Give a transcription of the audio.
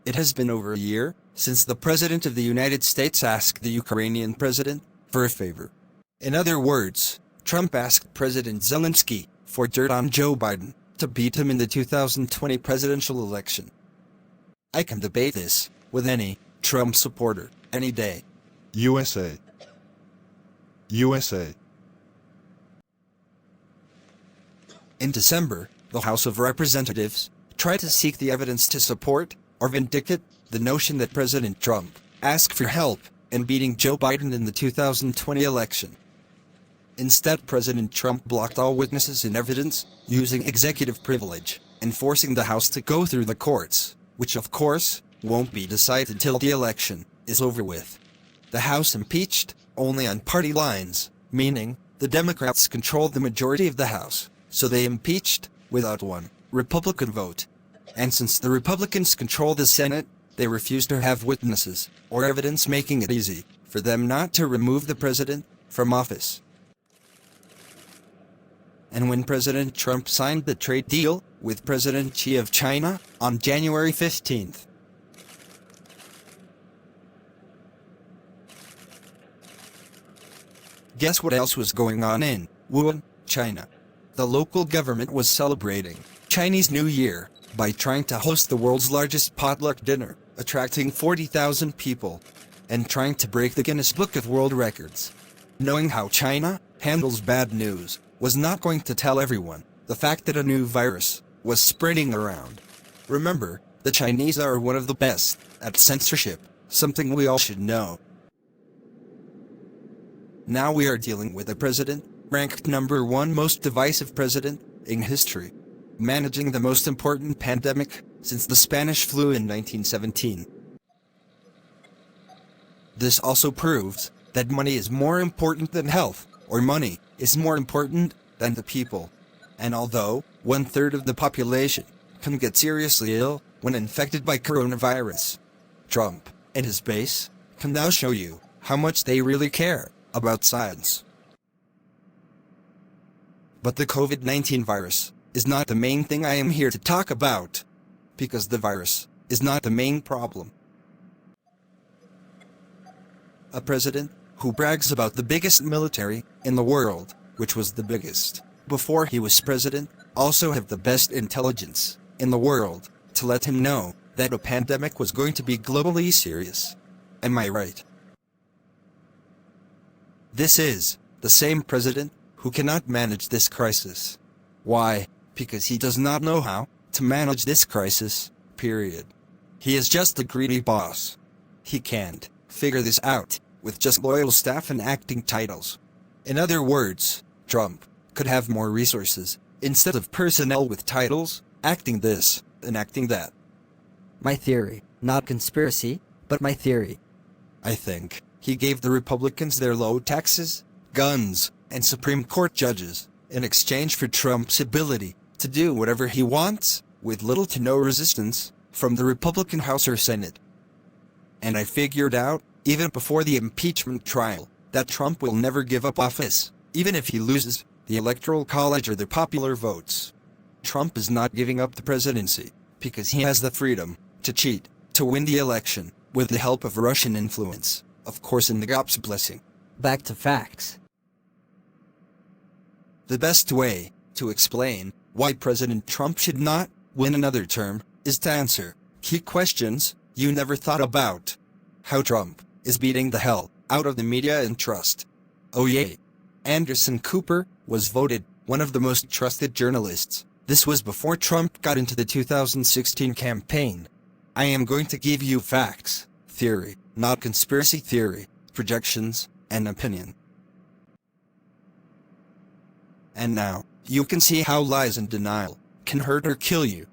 It has been over a year since the President of the United States asked the Ukrainian president for a favor. In other words, Trump asked President Zelensky for dirt on Joe Biden to beat him in the 2020 presidential election. I can debate this with any Trump supporter any day. USA. USA. In December, the House of Representatives tried to seek the evidence to support or vindicate the notion that President Trump asked for help in beating Joe Biden in the 2020 election. Instead, President Trump blocked all witnesses and evidence using executive privilege and forcing the House to go through the courts, which of course won't be decided till the election is over with. The House impeached only on party lines, meaning the Democrats controlled the majority of the House, so they impeached without one Republican vote. And since the Republicans control the Senate, they refused to have witnesses or evidence, making it easy for them not to remove the president from office. And when President Trump signed the trade deal with President Xi of China on January 15th, guess what else was going on in Wuhan, China? The local government was celebrating Chinese New Year by trying to host the world's largest potluck dinner, attracting 40,000 people, and trying to break the Guinness Book of World Records. Knowing how China handles bad news was not going to tell everyone the fact that a new virus was spreading around. Remember, the Chinese are one of the best at censorship, something we all should know. Now we are dealing with a president ranked #1 most divisive president in history, managing the most important pandemic since the Spanish flu in 1917. This also proves that money is more important than health, or money is more important than the people. And although 1/3 of the population can get seriously ill when infected by coronavirus, Trump and his base can now show you how much they really care about science. But the COVID-19 virus is not the main thing I am here to talk about, because the virus is not the main problem. A president who brags about the biggest military in the world, which was the biggest before he was president, also have the best intelligence in the world to let him know that a pandemic was going to be globally serious. Am I right? This is the same president who cannot manage this crisis. Why? Because he does not know how to manage this crisis, period. He is just a greedy boss. He can't figure this out with just loyal staff and acting titles. In other words, Trump could have more resources instead of personnel with titles, acting this and acting that. My theory, not conspiracy, but my theory. I think he gave the Republicans their low taxes, guns, and Supreme Court judges in exchange for Trump's ability to do whatever he wants with little to no resistance from the Republican House or Senate. And I figured out, even before the impeachment trial, that Trump will never give up office, even if he loses the Electoral College or the popular votes. Trump is not giving up the presidency because he has the freedom to cheat, to win the election, with the help of Russian influence, of course in the God's blessing. Back to facts. The best way to explain why President Trump should not win another term is to answer key questions you never thought about. How Trump is beating the hell out of the media and trust. Oh yay. Anderson Cooper was voted one of the most trusted journalists. This was before Trump got into the 2016 campaign. I am going to give you facts, theory, not conspiracy theory, projections, and opinion. And now, you can see how lies and denial can hurt or kill you.